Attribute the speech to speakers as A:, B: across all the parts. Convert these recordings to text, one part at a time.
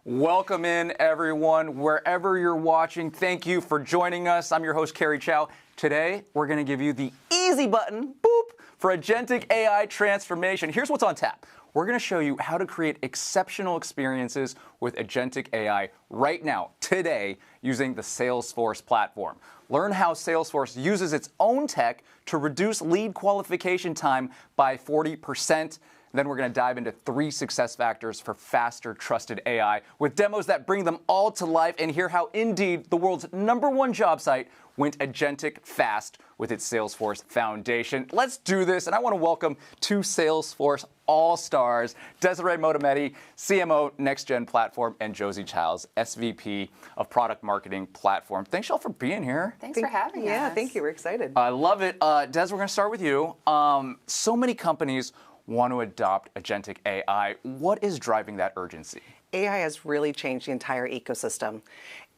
A: Welcome in, everyone, wherever you're watching. Thank you for joining us. I'm your host, Kerry Chow. Today, we're going to give you the easy button, boop, for Agentic AI transformation. Here's what's on tap. We're going to show you how to create exceptional experiences with Agentic AI right now, today, using the Salesforce platform. Learn how Salesforce uses its own tech to reduce lead qualification time by 40%. Then we're going to dive into 3 success factors for faster, trusted AI with demos that bring them all to life, and hear how Indeed, the world's #1 job site, went agentic fast with its Salesforce foundation. Let's do this, and I want to welcome 2 Salesforce all-stars, Desiree Modametti, CMO Next Gen Platform, and Josie Childs, SVP of Product Marketing Platform. Thanks y'all for being here.
B: Thanks for having us.
C: Yeah, thank you. We're excited.
A: I love it. Des, we're going to start with you. So many companies want to adopt Agentic AI. What is driving that urgency?
C: AI has really changed the entire ecosystem.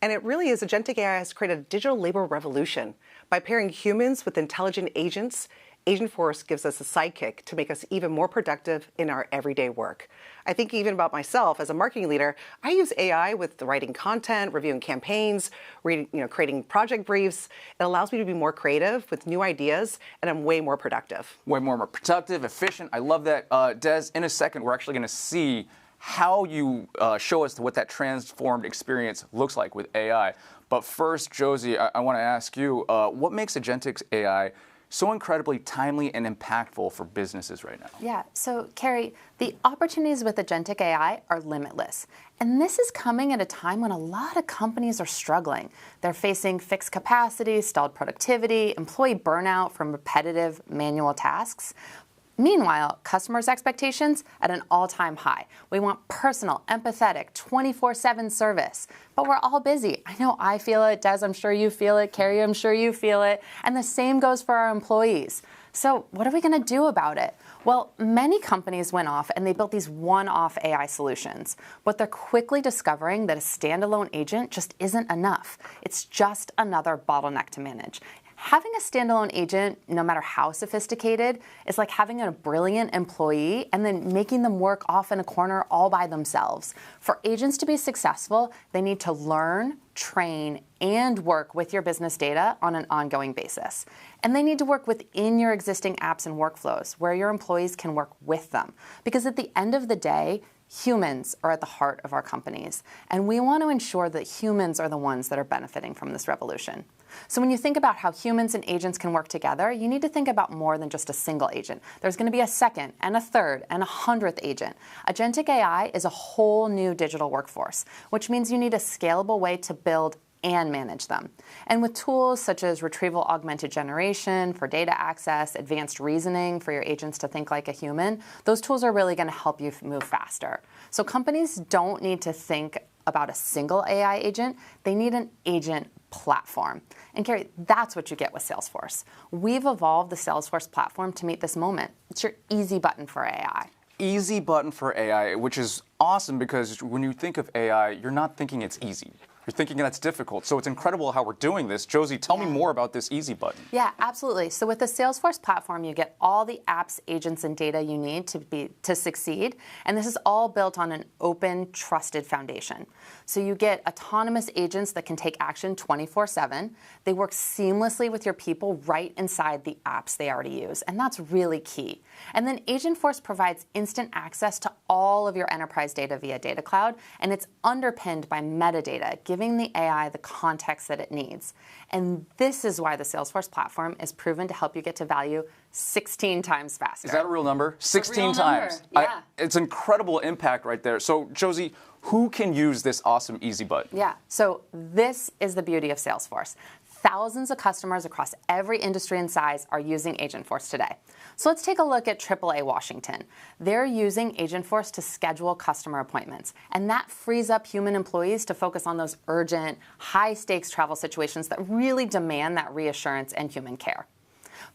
C: And it really is, Agentic AI has created a digital labor revolution. By pairing humans with intelligent agents, Agentforce gives us a sidekick to make us even more productive in our everyday work. I think even about myself as a marketing leader, I use AI with the writing content, reviewing campaigns, creating project briefs. It allows me to be more creative with new ideas, and I'm way more productive.
A: Way more productive, efficient. I love that. Des, in a second, we're actually going to see how you show us what that transformed experience looks like with AI. But first, Josie, I want to ask you, what makes Agentic AI so incredibly timely and impactful for businesses right now?
B: Yeah, so Kerry, the opportunities with Agentic AI are limitless. And this is coming at a time when a lot of companies are struggling. They're facing fixed capacity, stalled productivity, employee burnout from repetitive manual tasks. Meanwhile, customers' expectations at an all-time high. We want personal, empathetic, 24/7 service. But we're all busy. I know I feel it. Des, I'm sure you feel it. Kerry, I'm sure you feel it. And the same goes for our employees. So what are we going to do about it? Well, many companies went off and they built these one-off AI solutions. But they're quickly discovering that a standalone agent just isn't enough. It's just another bottleneck to manage. Having a standalone agent, no matter how sophisticated, is like having a brilliant employee and then making them work off in a corner all by themselves. For agents to be successful, they need to learn, train, and work with your business data on an ongoing basis. And they need to work within your existing apps and workflows where your employees can work with them. Because at the end of the day, humans are at the heart of our companies. And we want to ensure that humans are the ones that are benefiting from this revolution. So when you think about how humans and agents can work together, you need to think about more than just a single agent. There's going to be a second and a third and 100th agent. Agentic AI is a whole new digital workforce, which means you need a scalable way to build and manage them. And with tools such as retrieval augmented generation for data access, advanced reasoning for your agents to think like a human, those tools are really going to help you move faster. So companies don't need to think about a single AI agent. They need an agent platform. And Kerry, that's what you get with Salesforce. We've evolved the Salesforce platform to meet this moment. It's your easy button for AI.
A: Easy button for AI, which is awesome because when you think of AI, you're not thinking it's easy. You're thinking that's difficult. So it's incredible how we're doing this. Josie, tell me more about this easy button.
B: Yeah, absolutely. So with the Salesforce platform, you get all the apps, agents, and data you need to succeed. And this is all built on an open, trusted foundation. So you get autonomous agents that can take action 24/7. They work seamlessly with your people right inside the apps they already use. And that's really key. And then Agentforce provides instant access to all of your enterprise data via Data Cloud. And it's underpinned by metadata, giving the AI the context that it needs. And this is why the Salesforce platform is proven to help you get to value 16 times faster.
A: Is that a real number? 16 times.
B: Yeah.
A: It's incredible impact right there. So, Josie, who can use this awesome easy button?
B: Yeah, so this is the beauty of Salesforce. Thousands of customers across every industry and size are using Agentforce today. So let's take a look at AAA Washington. They're using Agentforce to schedule customer appointments, and that frees up human employees to focus on those urgent, high-stakes travel situations that really demand that reassurance and human care.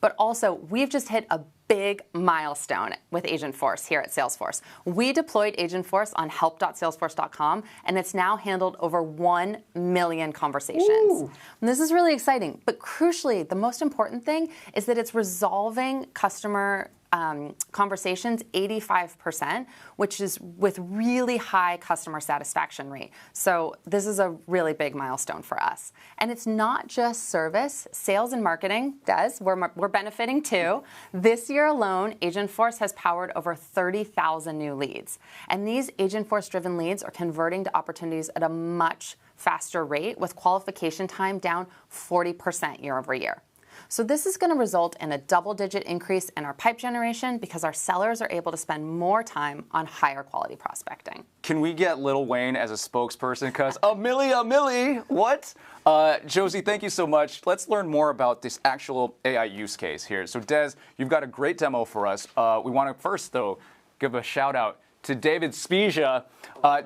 B: But also, we've just hit a big milestone with Agentforce here at Salesforce. We deployed Agentforce on help.salesforce.com, and it's now handled over 1 million conversations. And this is really exciting, but crucially, the most important thing is that it's resolving customer conversations 85%, which is with really high customer satisfaction rate. So this is a really big milestone for us. And it's not just service. Sales and marketing does. We're benefiting too. This year alone, Agentforce has powered over 30,000 new leads. And these Agentforce-driven leads are converting to opportunities at a much faster rate, with qualification time down 40% year over year. So this is going to result in a double-digit increase in our pipe generation because our sellers are able to spend more time on higher quality prospecting.
A: Can we get Lil Wayne as a spokesperson? Because a milli, what? Josie, thank you so much. Let's learn more about this actual AI use case here. So Des, you've got a great demo for us. We want to first, though, give a shout out to David Spezia,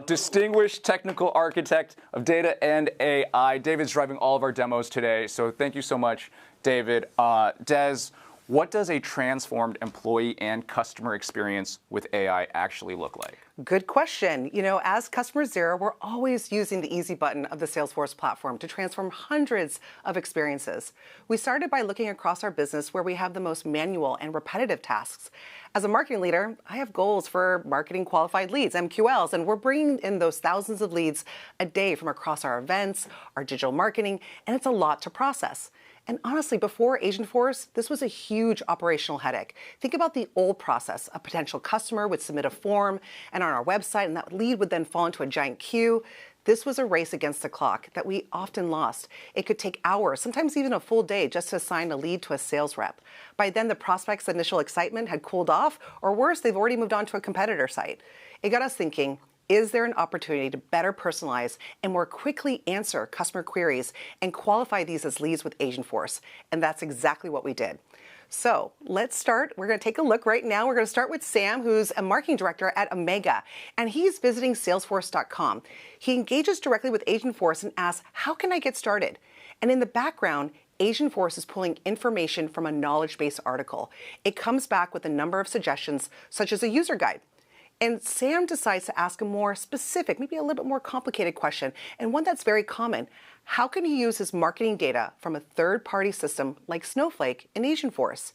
A: distinguished technical architect of data and AI. David's driving all of our demos today, so thank you so much, David. Des, what does a transformed employee and customer experience with AI actually look like?
C: Good question. You know, as customer zero, we're always using the easy button of the Salesforce platform to transform hundreds of experiences. We started by looking across our business where we have the most manual and repetitive tasks. As a marketing leader, I have goals for marketing qualified leads, MQLs, and we're bringing in those thousands of leads a day from across our events, our digital marketing, and it's a lot to process. And honestly, before Agentforce, this was a huge operational headache. Think about the old process. A potential customer would submit a form and on our website, and that lead would then fall into a giant queue. This was a race against the clock that we often lost. It could take hours, sometimes even a full day, just to assign a lead to a sales rep. By then, the prospect's initial excitement had cooled off, or worse, they've already moved on to a competitor site. It got us thinking, is there an opportunity to better personalize and more quickly answer customer queries and qualify these as leads with Agentforce? And that's exactly what we did. So let's start. We're going to take a look right now. We're going to start with Sam, who's a marketing director at Omega, and he's visiting Salesforce.com. He engages directly with Agentforce and asks, how can I get started? And in the background, Agentforce is pulling information from a knowledge base article. It comes back with a number of suggestions, such as a user guide. And Sam decides to ask a more specific, maybe a little bit more complicated question, and one that's very common. How can he use his marketing data from a third-party system like Snowflake in Agentforce?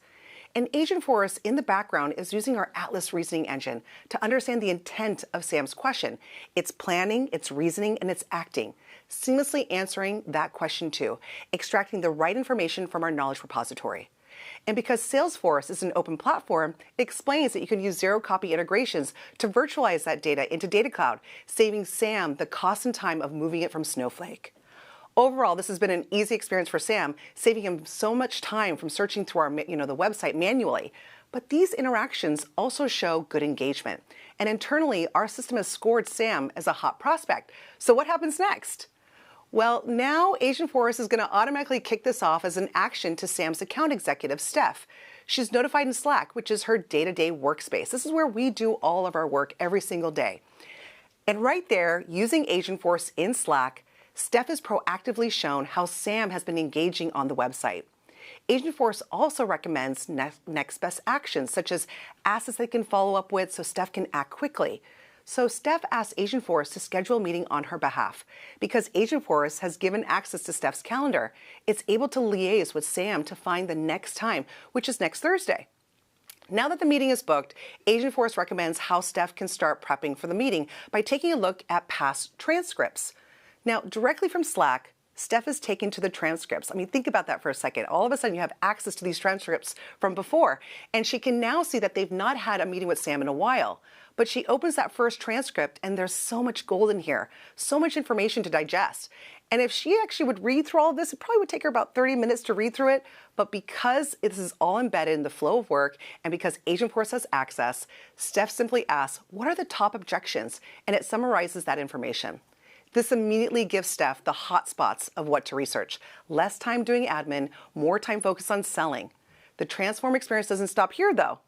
C: And Agentforce, in the background, is using our Atlas reasoning engine to understand the intent of Sam's question. It's planning, it's reasoning, and it's acting, seamlessly answering that question too, extracting the right information from our knowledge repository. And because Salesforce is an open platform, it explains that you can use zero-copy integrations to virtualize that data into Data Cloud, saving Sam the cost and time of moving it from Snowflake. Overall, this has been an easy experience for Sam, saving him so much time from searching through our, the website manually. But these interactions also show good engagement. And internally, our system has scored Sam as a hot prospect. So what happens next? Well, now Agentforce is going to automatically kick this off as an action to Sam's account executive, Steph. She's notified in Slack, which is her day-to-day workspace. This is where we do all of our work every single day. And right there, using Agentforce in Slack, Steph has proactively shown how Sam has been engaging on the website. Agentforce also recommends next best actions, such as assets they can follow up with so Steph can act quickly. So Steph asked Agentforce to schedule a meeting on her behalf. Because Agentforce has given access to Steph's calendar, it's able to liaise with Sam to find the next time, which is next Thursday. Now that the meeting is booked, Agentforce recommends how Steph can start prepping for the meeting by taking a look at past transcripts. Now, directly from Slack, Steph is taken to the transcripts. I mean, think about that for a second. All of a sudden, you have access to these transcripts from before, and she can now see that they've not had a meeting with Sam in a while. But she opens that first transcript, and there's so much gold in here, so much information to digest. And if she actually would read through all of this, it probably would take her about 30 minutes to read through it. But because this is all embedded in the flow of work, and because Agentforce has access, Steph simply asks, what are the top objections? And it summarizes that information. This immediately gives Steph the hot spots of what to research. Less time doing admin, more time focused on selling. The transform experience doesn't stop here, though.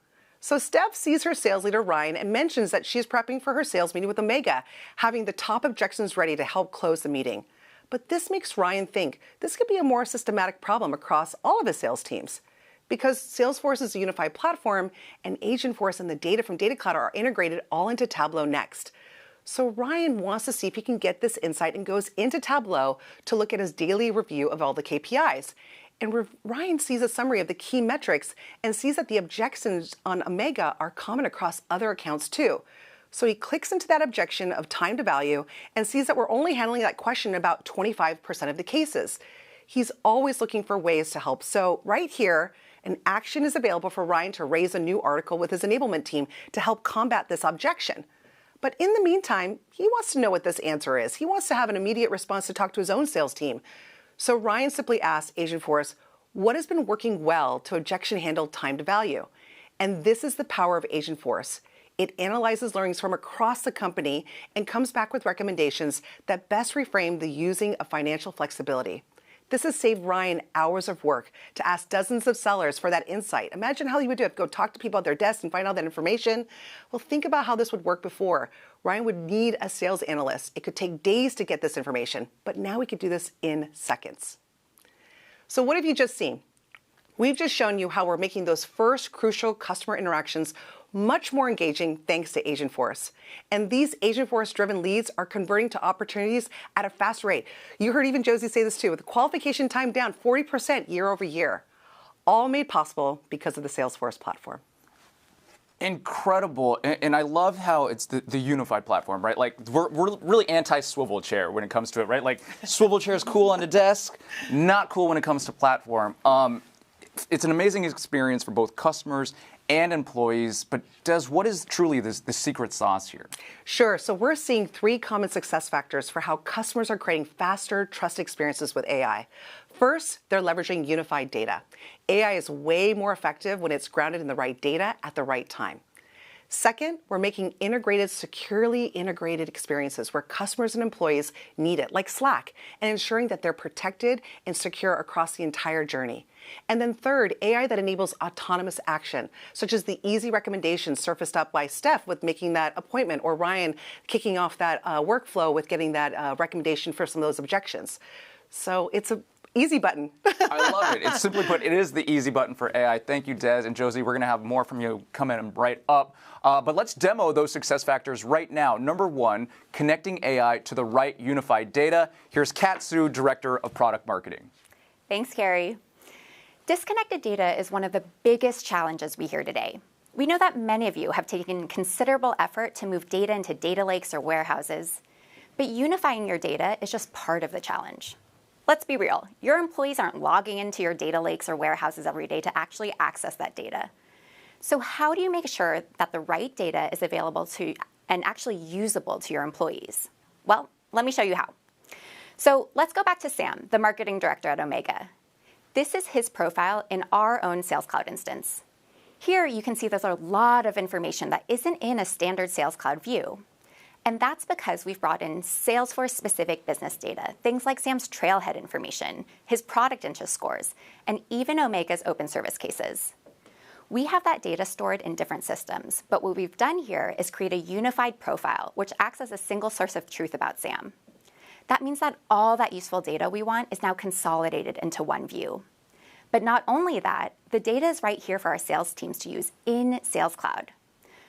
C: So Steph sees her sales leader, Ryan, and mentions that she's prepping for her sales meeting with Omega, having the top objections ready to help close the meeting. But this makes Ryan think this could be a more systematic problem across all of his sales teams. Because Salesforce is a unified platform, and Agentforce and the data from Data Cloud are integrated all into Tableau next. So Ryan wants to see if he can get this insight and goes into Tableau to look at his daily review of all the KPIs. And Ryan sees a summary of the key metrics and sees that the objections on Omega are common across other accounts too. So he clicks into that objection of time to value and sees that we're only handling that question in about 25% of the cases. He's always looking for ways to help. So right here, an action is available for Ryan to raise a new article with his enablement team to help combat this objection. But in the meantime, he wants to know what this answer is. He wants to have an immediate response to talk to his own sales team. So Ryan simply asks Agentforce, what has been working well to objection handle time to value? And this is the power of Agentforce. It analyzes learnings from across the company and comes back with recommendations that best reframe the using of financial flexibility. This has saved Ryan hours of work to ask dozens of sellers for that insight. Imagine how you would do it. Go talk to people at their desks and find out that information. Well, think about how this would work before. Ryan would need a sales analyst. It could take days to get this information, but now we could do this in seconds. So what have you just seen? We've just shown you how we're making those first crucial customer interactions much more engaging thanks to Agentforce. And these Agentforce-driven leads are converting to opportunities at a fast rate. You heard even Josie say this too, with the qualification time down 40% year over year, all made possible because of the Salesforce platform.
A: Incredible. And I love how it's the unified platform, right? Like, we're really anti-swivel chair when it comes to it, right? Like, swivel chair is cool on the desk, not cool when it comes to platform. It's an amazing experience for both customers and employees, but Des, what is truly the secret sauce here?
C: Sure. So we're seeing 3 common success factors for how customers are creating faster, trusted experiences with AI. First, they're leveraging unified data. AI is way more effective when it's grounded in the right data at the right time. Second, we're making integrated, securely integrated experiences where customers and employees need it, like Slack, and ensuring that they're protected and secure across the entire journey. And then third, AI that enables autonomous action, such as the easy recommendations surfaced up by Steph with making that appointment, or Ryan kicking off that workflow with getting that recommendation for some of those objections. So it's an easy button.
A: I love it. It's simply put, it is the easy button for AI. Thank you, Des and Josie. We're going to have more from you coming right up. But let's demo those success factors right now. Number 1, connecting AI to the right unified data. Here's Kat Sue, Director of Product Marketing.
D: Thanks, Carrie. Disconnected data is one of the biggest challenges we hear today. We know that many of you have taken considerable effort to move data into data lakes or warehouses, but unifying your data is just part of the challenge. Let's be real, your employees aren't logging into your data lakes or warehouses every day to actually access that data. So how do you make sure that the right data is available to and actually usable to your employees? Well, let me show you how. So let's go back to Sam, the marketing director at Omega. This is his profile in our own Sales Cloud instance. Here you can see there's a lot of information that isn't in a standard Sales Cloud view. And that's because we've brought in Salesforce-specific business data, things like Sam's trailhead information, his product interest scores, and even Omega's open service cases. We have that data stored in different systems, but what we've done here is create a unified profile, which acts as a single source of truth about Sam. That means that all that useful data we want is now consolidated into one view. But not only that, the data is right here for our sales teams to use in Sales Cloud.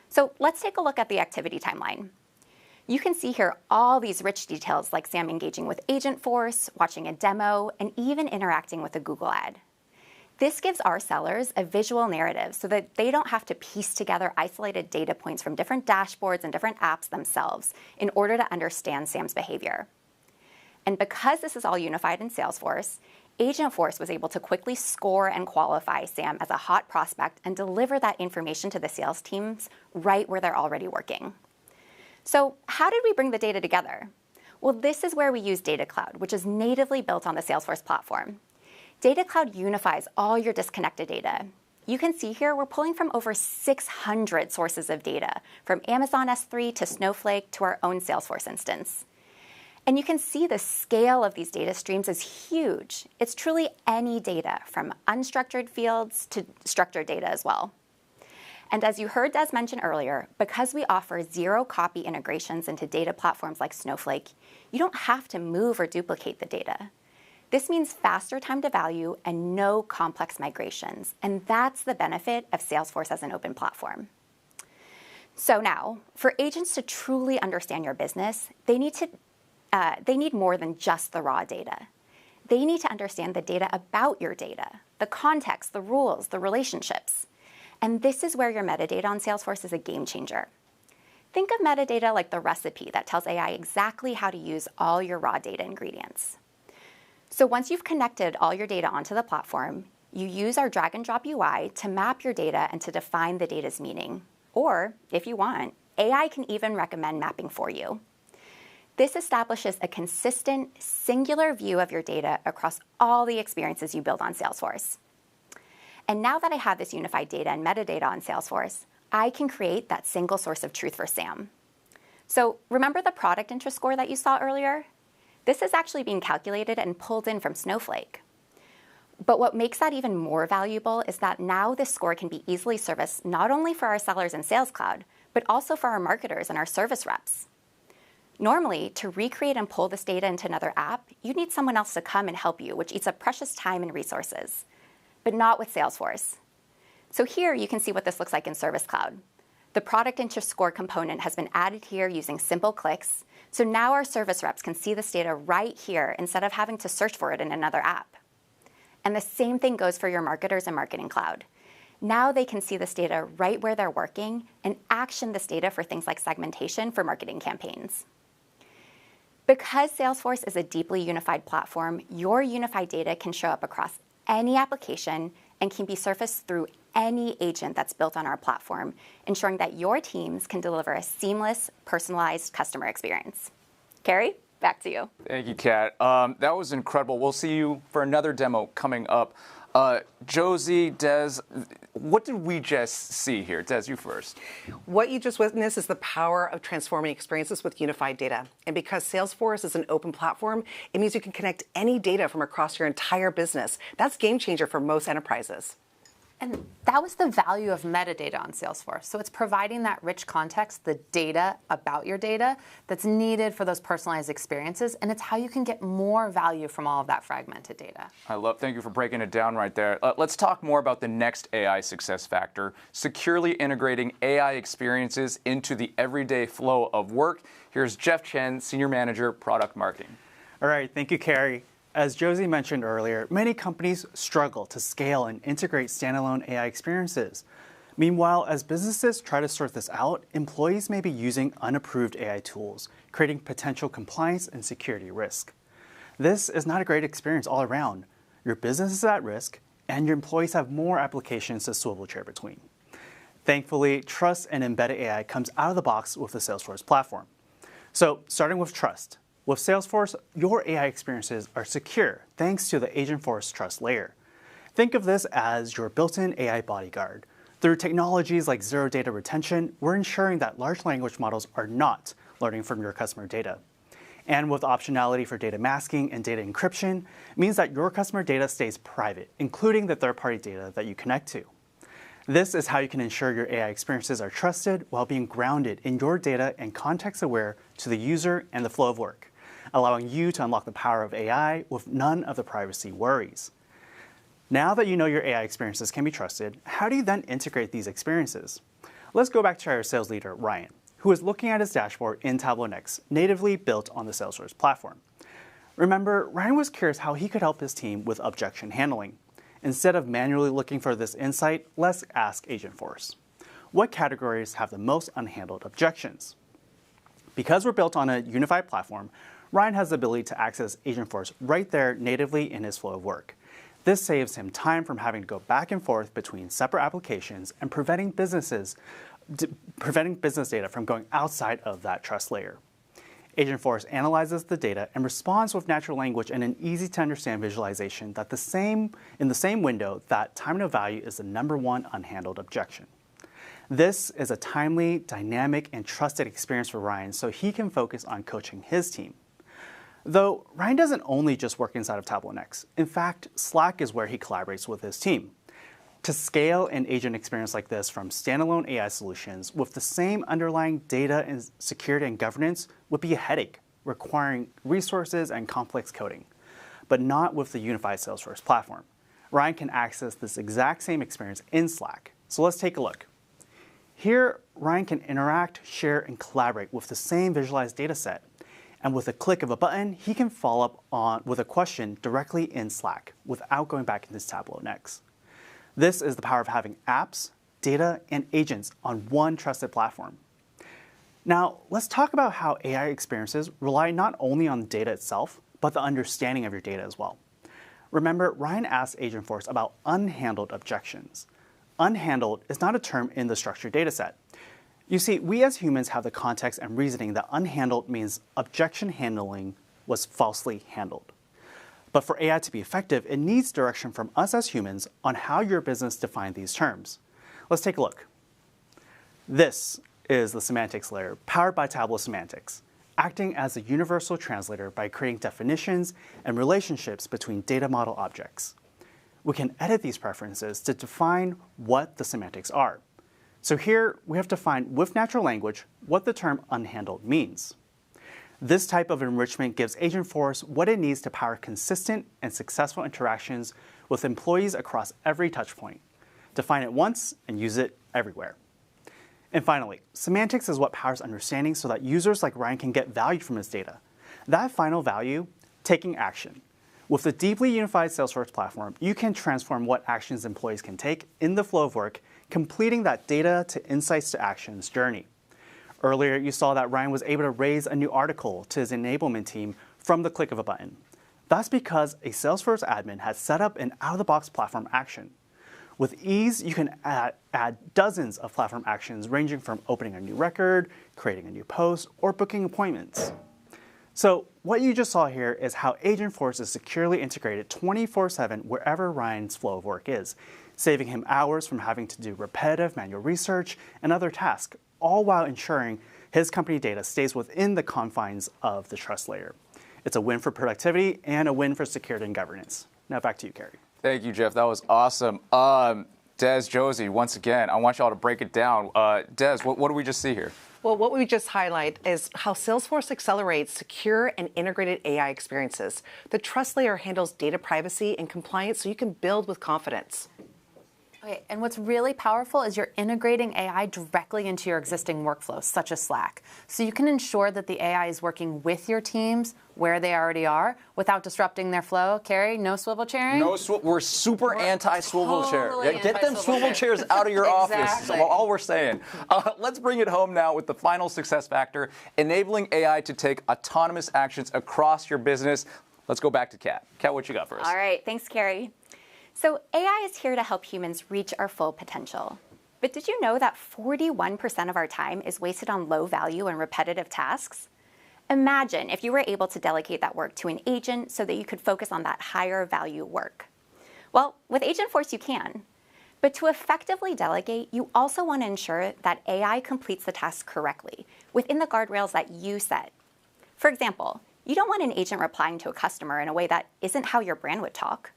D: So let's take a look at the activity timeline. You can see here all these rich details like Sam engaging with Agentforce, watching a demo, and even interacting with a Google ad. This gives our sellers a visual narrative so that they don't have to piece together isolated data points from different dashboards and different apps themselves in order to understand Sam's behavior. And because this is all unified in Salesforce, Agentforce was able to quickly score and qualify Sam as a hot prospect and deliver that information to the sales teams right where they're already working. So how did we bring the data together? Well, this is where we use Data Cloud, which is natively built on the Salesforce platform. Data Cloud unifies all your disconnected data. You can see here we're pulling from over 600 sources of data, from Amazon S3 to Snowflake to our own Salesforce instance. And you can see the scale of these data streams is huge. It's truly any data, from unstructured fields to structured data as well. And as you heard Des mention earlier, because we offer zero-copy integrations into data platforms like Snowflake, you don't have to move or duplicate the data. This means faster time to value and no complex migrations. And that's the benefit of Salesforce as an open platform. So now, for agents to truly understand your business, they need more than just the raw data. they need to understand the data about your data, the context, the rules, the relationships. And this is where your metadata on Salesforce is a game changer. Think of metadata like the recipe that tells AI exactly how to use all your raw data ingredients. So once you've connected all your data onto the platform, you use our drag and drop UI to map your data and to define the data's meaning. Or, if you want, AI can even recommend mapping for you. This establishes a consistent, singular view of your data across all the experiences you build on Salesforce. And now that I have this unified data and metadata on Salesforce, I can create that single source of truth for Sam. So remember the product interest score that you saw earlier? This is actually being calculated and pulled in from Snowflake. But what makes that even more valuable is that now this score can be easily serviced not only for our sellers in Sales Cloud, but also for our marketers and our service reps. Normally, to recreate and pull this data into another app, you need someone else to come and help you, which eats up precious time and resources. But not with Salesforce. So here you can see what this looks like in Service Cloud. The product interest score component has been added here using simple clicks. So now our service reps can see this data right here instead of having to search for it in another app. And the same thing goes for your marketers in Marketing Cloud. Now they can see this data right where they're working and action this data for things like segmentation for marketing campaigns. Because Salesforce is a deeply unified platform, your unified data can show up across any application and can be surfaced through any agent that's built on our platform, ensuring that your teams can deliver a seamless, personalized customer experience. Carrie, back to you.
A: Thank you, Kat. That was incredible. We'll see you for another demo coming up. Josie, Des, what did we just see here? Des, you first.
C: What you just witnessed is the power of transforming experiences with unified data. And because Salesforce is an open platform, it means you can connect any data from across your entire business. That's a game changer for most enterprises.
B: And that was the value of metadata on Salesforce. So it's providing that rich context, the data about your data that's needed for those personalized experiences, and it's how you can get more value from all of that fragmented data.
A: Thank you for breaking it down right there. Let's talk more about the next AI success factor, securely integrating AI experiences into the everyday flow of work. Here's Jeff Chen, Senior Manager, Product Marketing.
E: All right, thank you, Carrie. As Josie mentioned earlier, many companies struggle to scale and integrate standalone AI experiences. Meanwhile, as businesses try to sort this out, employees may be using unapproved AI tools, creating potential compliance and security risk. This is not a great experience all around. Your business is at risk, and your employees have more applications to swivel chair between. Thankfully, trust and embedded AI comes out of the box with the Salesforce platform. So, starting with trust. With Salesforce, your AI experiences are secure thanks to the Agentforce trust layer. Think of this as your built-in AI bodyguard. Through technologies like zero data retention, we're ensuring that large language models are not learning from your customer data. And with optionality for data masking and data encryption, means that your customer data stays private, including the third-party data that you connect to. This is how you can ensure your AI experiences are trusted while being grounded in your data and context-aware to the user and the flow of work, allowing you to unlock the power of AI with none of the privacy worries. Now that you know your AI experiences can be trusted, how do you then integrate these experiences? Let's go back to our sales leader, Ryan, who is looking at his dashboard in Tableau Next, natively built on the Salesforce platform. Remember, Ryan was curious how he could help his team with objection handling. Instead of manually looking for this insight, let's ask Agentforce. What categories have the most unhandled objections? Because we're built on a unified platform, Ryan has the ability to access Agentforce right there natively in his flow of work. This saves him time from having to go back and forth between separate applications and preventing business data from going outside of that trust layer. Agentforce analyzes the data and responds with natural language and an easy-to-understand visualization that in the same window that time to value is the #1 unhandled objection. This is a timely, dynamic, and trusted experience for Ryan so he can focus on coaching his team. Though Ryan doesn't only just work inside of Tableau Next. In fact, Slack is where he collaborates with his team. To scale an agent experience like this from standalone AI solutions with the same underlying data and security and governance would be a headache, requiring resources and complex coding, but not with the unified Salesforce platform. Ryan can access this exact same experience in Slack. So let's take a look. Here, Ryan can interact, share, and collaborate with the same visualized data set. And with a click of a button, he can follow up with a question directly in Slack without going back into his Tableau next. This is the power of having apps, data, and agents on one trusted platform. Now, let's talk about how AI experiences rely not only on the data itself, but the understanding of your data as well. Remember, Ryan asked Agentforce about unhandled objections. Unhandled is not a term in the structured dataset. You see, we as humans have the context and reasoning that unhandled means objection handling was falsely handled. But for AI to be effective, it needs direction from us as humans on how your business defines these terms. Let's take a look. This is the semantics layer, powered by Tableau Semantics, acting as a universal translator by creating definitions and relationships between data model objects. We can edit these preferences to define what the semantics are. So here, we have defined with natural language what the term unhandled means. This type of enrichment gives Agentforce what it needs to power consistent and successful interactions with employees across every touchpoint. Define it once and use it everywhere. And finally, semantics is what powers understanding so that users like Ryan can get value from his data. That final value, taking action. With the deeply unified Salesforce platform, you can transform what actions employees can take in the flow of work, completing that data to insights to actions journey. Earlier, you saw that Ryan was able to raise a new article to his enablement team from the click of a button. That's because a Salesforce admin has set up an out-of-the-box platform action. With ease, you can add dozens of platform actions ranging from opening a new record, creating a new post, or booking appointments. So what you just saw here is how Agentforce is securely integrated 24/7 wherever Ryan's flow of work is, saving him hours from having to do repetitive manual research and other tasks, all while ensuring his company data stays within the confines of the trust layer. It's a win for productivity and a win for security and governance. Now back to you, Carrie.
A: Thank you, Jeff. That was awesome. Des, Josie, once again, I want y'all to break it down. Des, what do we just see here?
C: Well, what we just highlight is how Salesforce accelerates secure and integrated AI experiences. The trust layer handles data privacy and compliance so you can build with confidence.
B: Okay, and what's really powerful is you're integrating AI directly into your existing workflows, such as Slack. So you can ensure that the AI is working with your teams where they already are without disrupting their flow. Carrie, no swivel chairing?
A: We're super anti-swivel chair.
B: totally
A: Yeah, get them
B: anti-swivel
A: swivel chairs out of your
B: Exactly.
A: office. That's all we're saying. Let's bring it home now with the final success factor, enabling AI to take autonomous actions across your business. Let's go back to Kat. Kat, what you got for us?
D: All right, thanks, Carrie. So AI is here to help humans reach our full potential. But did you know that 41% of our time is wasted on low-value and repetitive tasks? Imagine if you were able to delegate that work to an agent so that you could focus on that higher value work. Well, with Agentforce, you can. But to effectively delegate, you also want to ensure that AI completes the task correctly within the guardrails that you set. For example, you don't want an agent replying to a customer in a way that isn't how your brand would talk.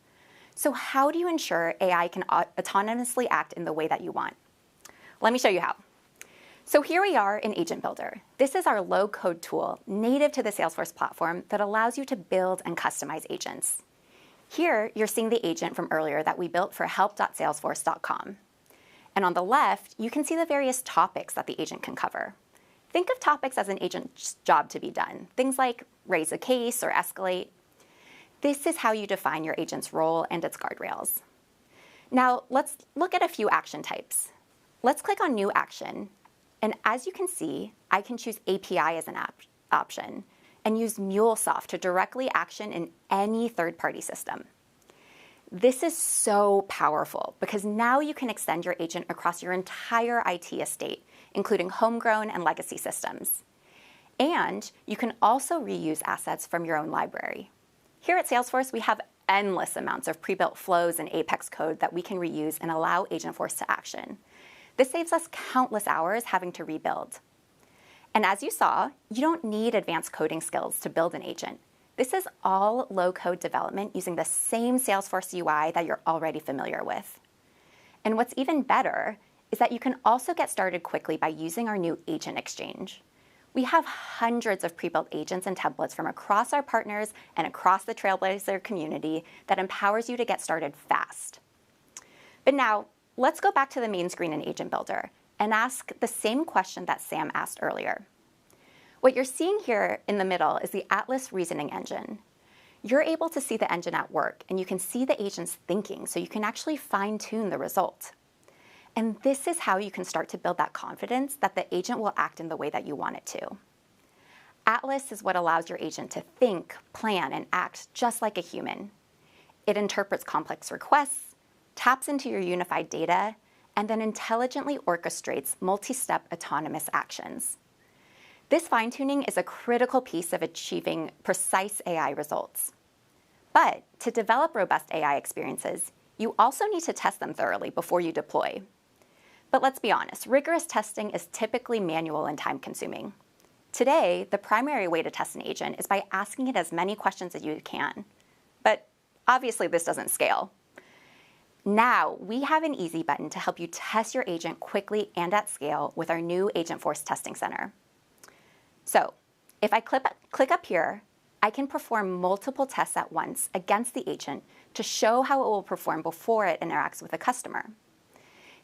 D: So how do you ensure AI can autonomously act in the way that you want? Let me show you how. So here we are in Agent Builder. This is our low-code tool native to the Salesforce platform that allows you to build and customize agents. Here, you're seeing the agent from earlier that we built for help.salesforce.com. And on the left, you can see the various topics that the agent can cover. Think of topics as an agent's job to be done. Things like raise a case or escalate. This is how you define your agent's role and its guardrails. Now, let's look at a few action types. Let's click on New Action. And as you can see, I can choose API as an option and use MuleSoft to directly action in any third-party system. This is so powerful because now you can extend your agent across your entire IT estate, including homegrown and legacy systems. And you can also reuse assets from your own library. Here at Salesforce, we have endless amounts of pre-built flows and Apex code that we can reuse and allow Agentforce to action. This saves us countless hours having to rebuild. And as you saw, you don't need advanced coding skills to build an agent. This is all low-code development using the same Salesforce UI that you're already familiar with. And what's even better is that you can also get started quickly by using our new Agent Exchange. We have hundreds of pre-built agents and templates from across our partners and across the Trailblazer community that empowers you to get started fast. But now, let's go back to the main screen in Agent Builder and ask the same question that Sam asked earlier. What you're seeing here in the middle is the Atlas reasoning engine. You're able to see the engine at work, and you can see the agent's thinking, so you can actually fine-tune the result. And this is how you can start to build that confidence that the agent will act in the way that you want it to. Atlas is what allows your agent to think, plan, and act just like a human. It interprets complex requests, taps into your unified data, and then intelligently orchestrates multi-step autonomous actions. This fine-tuning is a critical piece of achieving precise AI results. But to develop robust AI experiences, you also need to test them thoroughly before you deploy. But let's be honest, rigorous testing is typically manual and time-consuming. Today, the primary way to test an agent is by asking it as many questions as you can. But obviously, this doesn't scale. Now, we have an easy button to help you test your agent quickly and at scale with our new Agentforce Testing Center. So, if I click up here, I can perform multiple tests at once against the agent to show how it will perform before it interacts with a customer.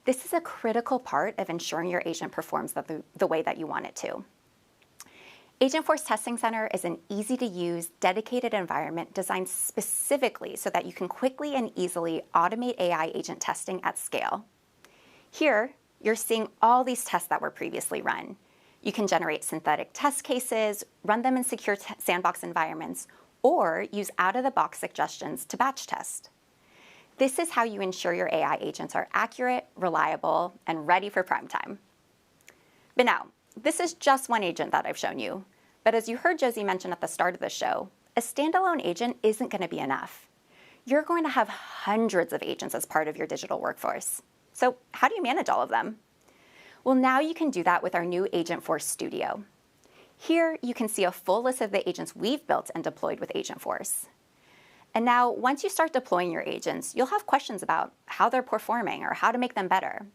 D: This is a critical part of ensuring your agent performs the way that you want it to. Agentforce Testing Center is an easy-to-use, dedicated environment designed specifically so that you can quickly and easily automate AI agent testing at scale. Here, you're seeing all these tests that were previously run. You can generate synthetic test cases, run them in secure sandbox environments, or use out-of-the-box suggestions to batch test. This is how you ensure your AI agents are accurate, reliable, and ready for prime time. But now, this is just one agent that I've shown you. But as you heard Josie mention at the start of the show, a standalone agent isn't going to be enough. You're going to have hundreds of agents as part of your digital workforce. So how do you manage all of them? Well, now you can do that with our new Agentforce Studio. Here, you can see a full list of the agents we've built and deployed with Agentforce. And now, once you start deploying your agents, you'll have questions about how they're performing or how to make them better.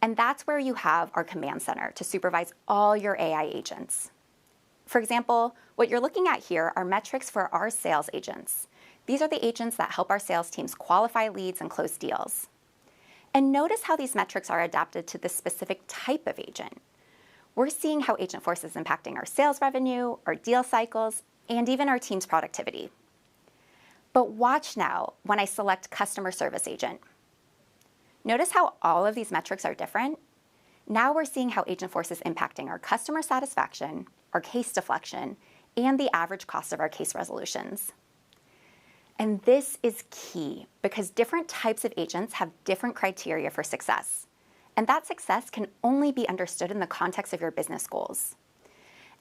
D: And that's where you have our command center to supervise all your AI agents. For example, what you're looking at here are metrics for our sales agents. These are the agents that help our sales teams qualify leads and close deals. And notice how these metrics are adapted to the specific type of agent. We're seeing how Agentforce is impacting our sales revenue, our deal cycles, and even our team's productivity. But watch now when I select Customer Service Agent. Notice how all of these metrics are different? Now we're seeing how Agentforce is impacting our customer satisfaction, our case deflection, and the average cost of our case resolutions. And this is key because different types of agents have different criteria for success. And that success can only be understood in the context of your business goals.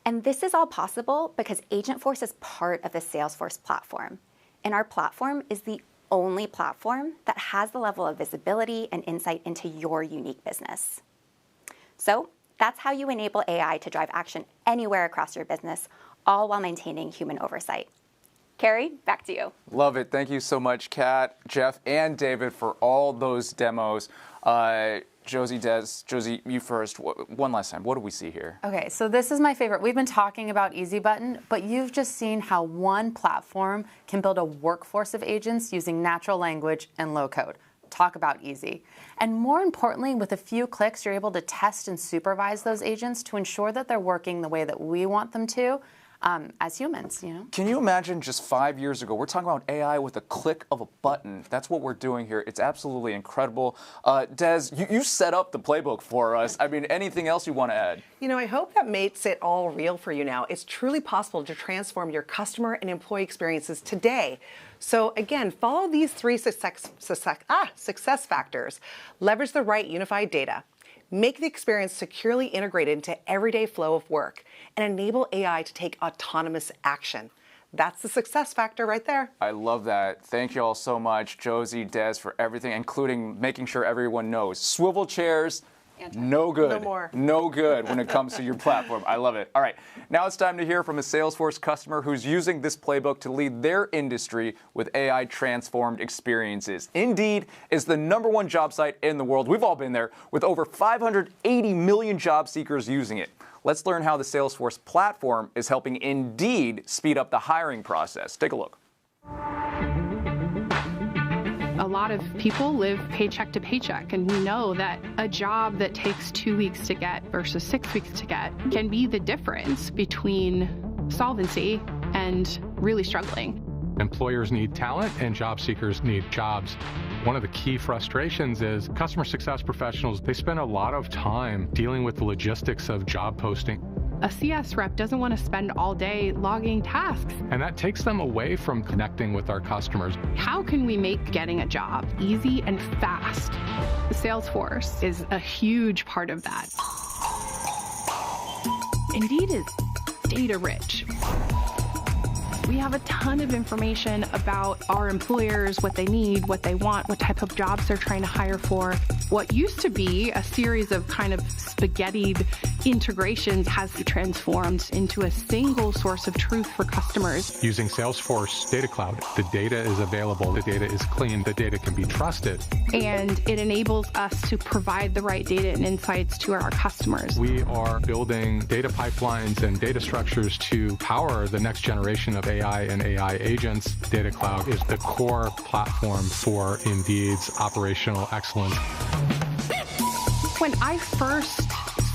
D: And this is all possible because Agentforce is part of the Salesforce platform. And our platform is the only platform that has the level of visibility and insight into your unique business. So that's how you enable AI to drive action anywhere across your business, all while maintaining human oversight. Carrie, back to you.
A: Love it. Thank you so much, Kat, Jeff, and David for all those demos. Josie, Des, Josie, you first. One last time. What do we see here?
B: Okay, so this is my favorite. We've been talking about Easy Button, but you've just seen how one platform can build a workforce of agents using natural language and low code. Talk about easy. And more importantly, with a few clicks, you're able to test and supervise those agents to ensure that they're working the way that we want them to as humans, you know?
A: Can you imagine just 5 years ago, we're talking about AI with a click of a button. That's what we're doing here. It's absolutely incredible. Des, you set up the playbook for us. I mean, anything else you want to add?
C: You know, I hope that makes it all real for you now. It's truly possible to transform your customer and employee experiences today. So again, follow these three success factors. Leverage the right unified data. Make the experience securely integrated into everyday flow of work, and enable AI to take autonomous action. That's the success factor right there.
A: I love that. Thank you all so much, Josie, Des, for everything, including making sure everyone knows. Swivel chairs, no good.
C: No more.
A: No good when it comes to your platform. I love it. All right, now it's time to hear from a Salesforce customer who's using this playbook to lead their industry with AI transformed experiences. Indeed is the #1 job site in the world. We've all been there, with over 580 million job seekers using it. Let's learn how the Salesforce platform is helping Indeed speed up the hiring process. Take a look.
F: A lot of people live paycheck to paycheck, and we know that a job that takes 2 weeks to get versus 6 weeks to get can be the difference between solvency and really struggling.
G: Employers need talent and job seekers need jobs. One of the key frustrations is customer success professionals, they spend a lot of time dealing with the logistics of job posting.
F: A CS rep doesn't want to spend all day logging tasks.
G: And that takes them away from connecting with our customers.
F: How can we make getting a job easy and fast? Salesforce is a huge part of that. Indeed is data rich. We have a ton of information about our employers, what they need, what they want, what type of jobs they're trying to hire for. What used to be a series of kind of spaghettied integrations has transformed into a single source of truth for customers.
G: Using Salesforce Data Cloud, the data is available, the data is clean, the data can be trusted.
F: And it enables us to provide the right data and insights to our customers.
G: We are building data pipelines and data structures to power the next generation of AI and AI agents. Data Cloud is the core platform for Indeed's operational excellence.
F: When I first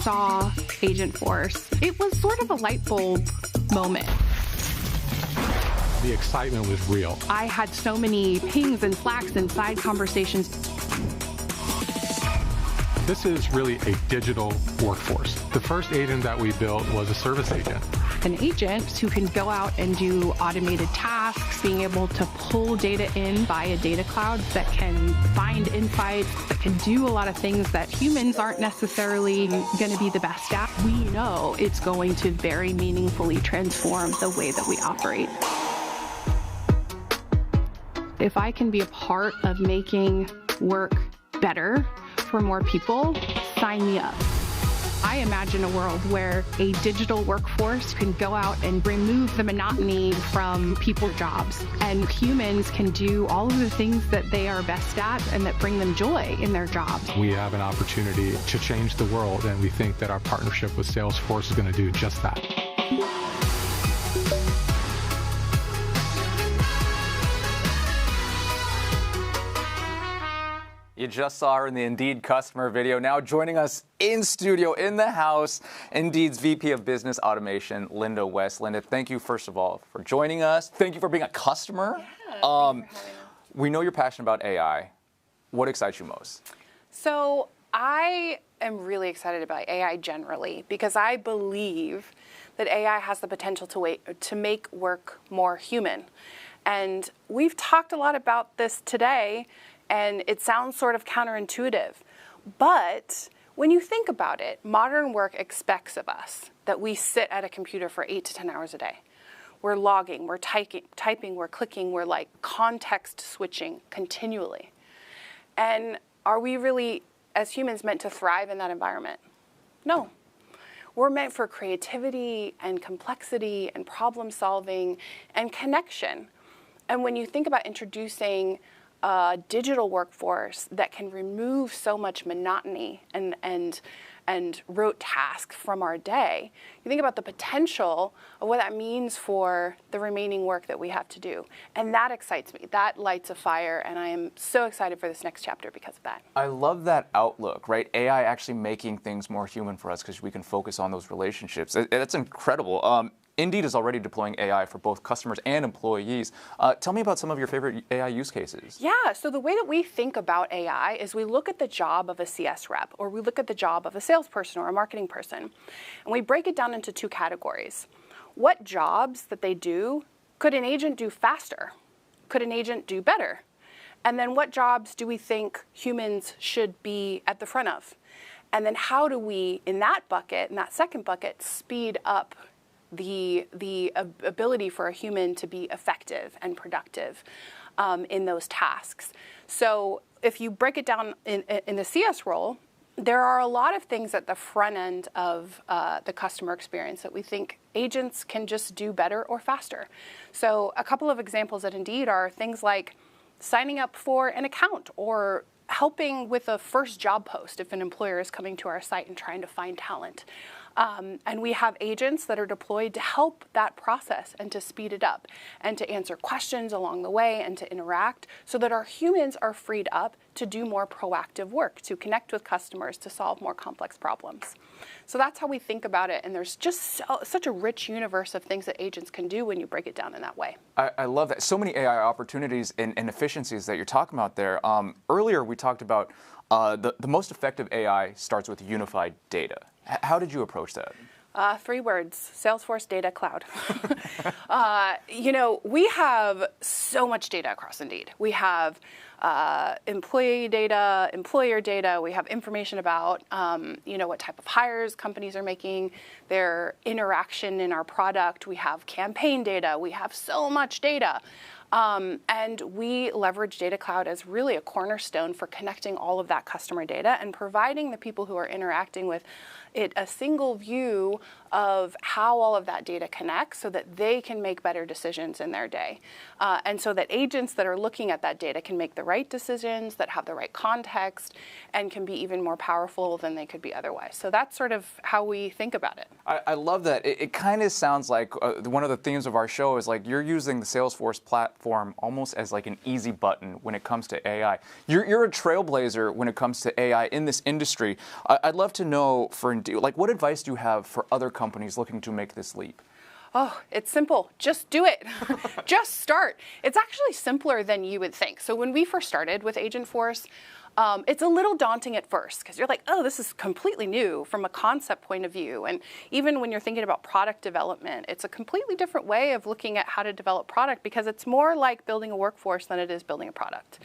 F: saw Agentforce, it was sort of a light bulb moment.
G: The excitement was real.
F: I had so many pings and slacks and side conversations.
G: This is really a digital workforce. The first agent that we built was a service agent.
F: An agent who can go out and do automated tasks, being able to pull data in via data clouds that can find insights, that can do a lot of things that humans aren't necessarily going to be the best at. We know it's going to very meaningfully transform the way that we operate. If I can be a part of making work better for more people, sign me up. I imagine a world where a digital workforce can go out and remove the monotony from people's jobs, and humans can do all of the things that they are best at and that bring them joy in their jobs.
G: We have an opportunity to change the world, and we think that our partnership with Salesforce is going to do just that.
A: You just saw her in the Indeed customer video. Now joining us in studio, in the house, Indeed's VP of Business Automation, Linda West. Linda, thank you, first of all, for joining us. Thank you for being a customer. We know you're passionate about AI. What excites you most?
H: So I am really excited about AI generally because I believe that AI has the potential to make work more human. And we've talked a lot about this today, and it sounds sort of counterintuitive. But when you think about it, modern work expects of us that we sit at a computer for 8 to 10 hours a day. We're logging, we're typing, we're clicking, we're like context switching continually. And are we really, as humans, meant to thrive in that environment? No. We're meant for creativity and complexity and problem solving and connection. And when you think about introducing a digital workforce that can remove so much monotony and rote tasks from our day, you think about the potential of what that means for the remaining work that we have to do. And that excites me. That lights a fire, and I am so excited for this next chapter because of that.
A: I love that outlook, right? AI actually making things more human for us because we can focus on those relationships. That's incredible. Indeed is already deploying AI for both customers and employees. Tell me about some of your favorite AI use cases.
H: Yeah, so the way that we think about AI is we look at the job of a CS rep, or we look at the job of a salesperson or a marketing person, and we break it down into 2 categories. What jobs that they do could an agent do faster? Could an agent do better? And then what jobs do we think humans should be at the front of? And then how do we, in that bucket, in that second bucket, speed up the ability for a human to be effective and productive in those tasks? So if you break it down in the CS role, there are a lot of things at the front end of the customer experience that we think agents can just do better or faster. So a couple of examples at Indeed are things like signing up for an account or helping with a first job post if an employer is coming to our site and trying to find talent. And we have agents that are deployed to help that process and to speed it up and to answer questions along the way and to interact so that our humans are freed up to do more proactive work, to connect with customers, to solve more complex problems. So that's how we think about it. And there's just such a rich universe of things that agents can do when you break it down in that way.
A: I love that. So many AI opportunities and efficiencies that you're talking about there. Earlier, we talked about the most effective AI starts with unified data. How did you approach that?
H: 3 words: Salesforce Data Cloud. We have so much data across Indeed. We have employee data, employer data. We have information about, what type of hires companies are making, their interaction in our product. We have campaign data. We have so much data. And we leverage Data Cloud as really a cornerstone for connecting all of that customer data and providing the people who are interacting with it a single view of how all of that data connects so that they can make better decisions in their day. And so that agents that are looking at that data can make the right decisions, that have the right context, and can be even more powerful than they could be otherwise. So that's sort of how we think about it.
A: I love that. It kind of sounds like one of the themes of our show is like you're using the Salesforce platform almost as like an easy button when it comes to AI. You're a trailblazer when it comes to AI in this industry. I'd love to know, what advice do you have for other companies looking to make this leap?
H: Oh, it's simple. Just do it. Just start. It's actually simpler than you would think. So when we first started with Agentforce, it's a little daunting at first because you're like, oh, this is completely new from a concept point of view. And even when you're thinking about product development, it's a completely different way of looking at how to develop product because it's more like building a workforce than it is building a product.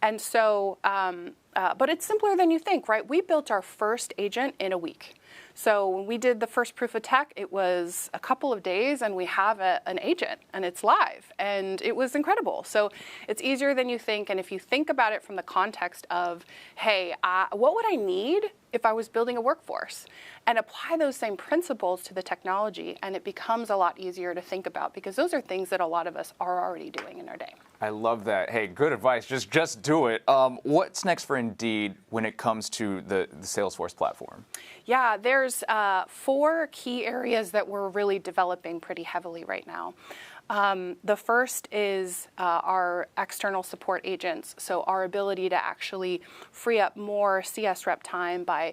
H: And so, but it's simpler than you think, right? We built our first agent in a week. So when we did the first proof of tech, it was a couple of days and we have an agent and it's live and it was incredible. So it's easier than you think. And if you think about it from the context of, hey, what would I need if I was building a workforce? And apply those same principles to the technology and it becomes a lot easier to think about because those are things that a lot of us are already doing in our day.
A: I love that. Hey, good advice. Just do it. What's next for Indeed when it comes to the Salesforce platform?
H: Yeah, there's 4 key areas that we're really developing pretty heavily right now. The first is our external support agents, so our ability to actually free up more CS rep time by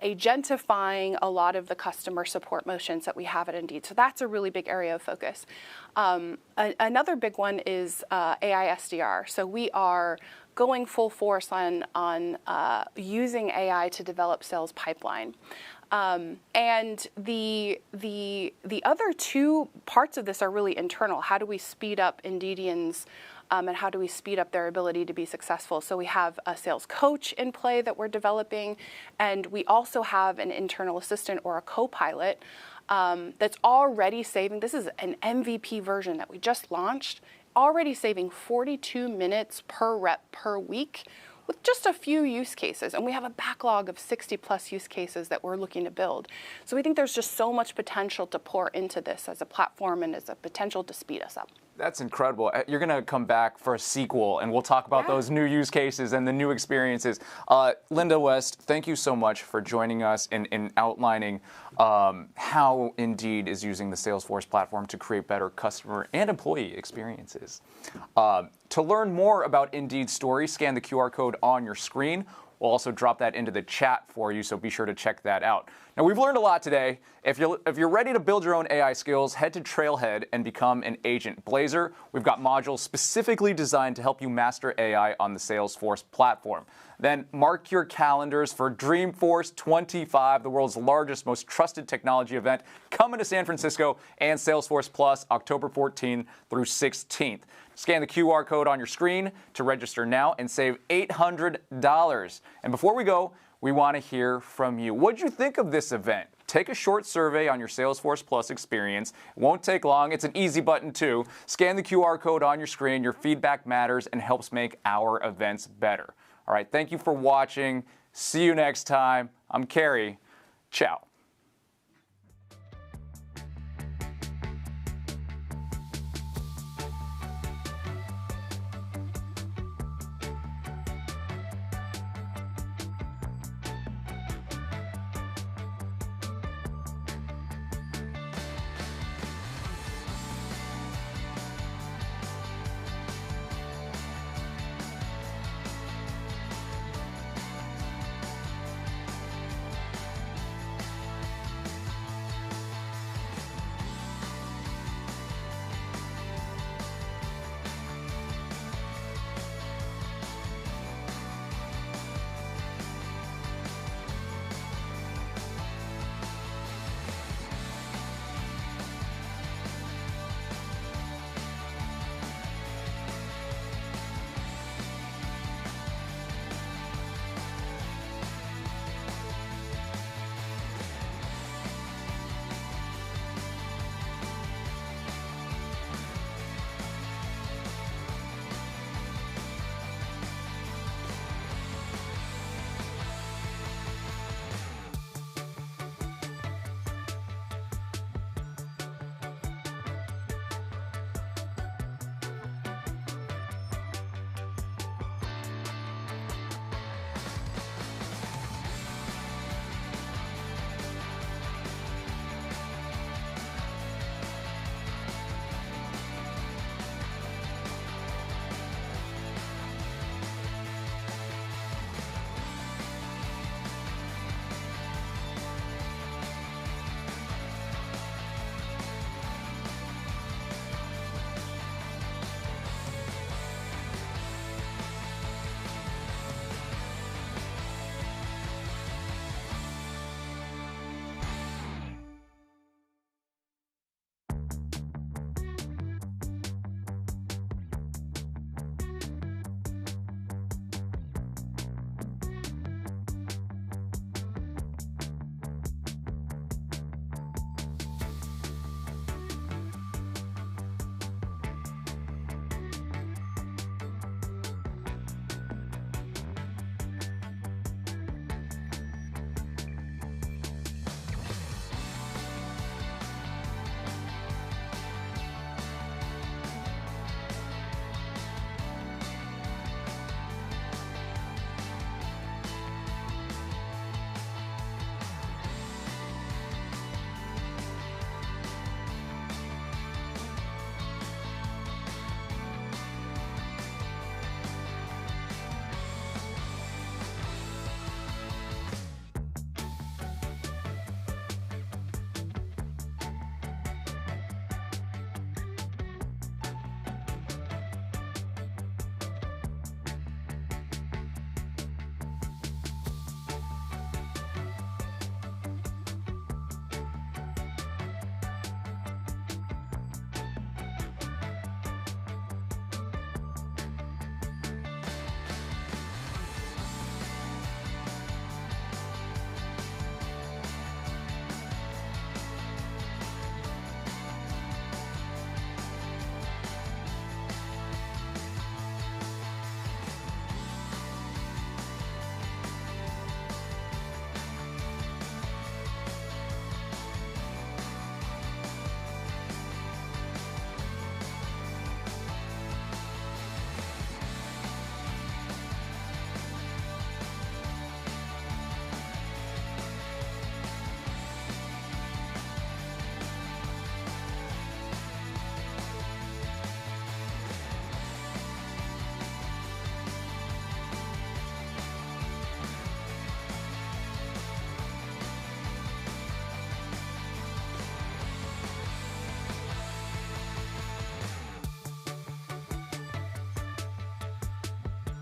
H: agentifying a lot of the customer support motions that we have at Indeed. So that's a really big area of focus. Another big one is AI SDR. So we are going full force on using AI to develop sales pipeline. And the other 2 parts of this are really internal. How do we speed up Indeedians and how do we speed up their ability to be successful? So we have a sales coach in play that we're developing, and we also have an internal assistant or a co-pilot that's already saving. This is an MVP version that we just launched, already saving 42 minutes per rep per week with just a few use cases. And we have a backlog of 60 plus use cases that we're looking to build. So we think there's just so much potential to pour into this as a platform and as a potential to speed us up.
A: That's incredible. You're going to come back for a sequel, and we'll talk about those new use cases and the new experiences. Linda West, thank you so much for joining us in outlining how Indeed is using the Salesforce platform to create better customer and employee experiences. To learn more about Indeed's story, scan the QR code on your screen. We'll also drop that into the chat for you, so be sure to check that out. Now, we've learned a lot today. If you're ready to build your own AI skills, head to Trailhead and become an agent blazer. We've got modules specifically designed to help you master AI on the Salesforce platform. Then mark your calendars for Dreamforce 25, the world's largest, most trusted technology event, coming to San Francisco, and Salesforce Plus, October 14th through 16th. Scan the QR code on your screen to register now and save $800. And before we go, we want to hear from you. What did you think of this event? Take a short survey on your Salesforce Plus experience. It won't take long. It's an easy button, too. Scan the QR code on your screen. Your feedback matters and helps make our events better. All right, thank you for watching. See you next time. I'm Carrie. Ciao.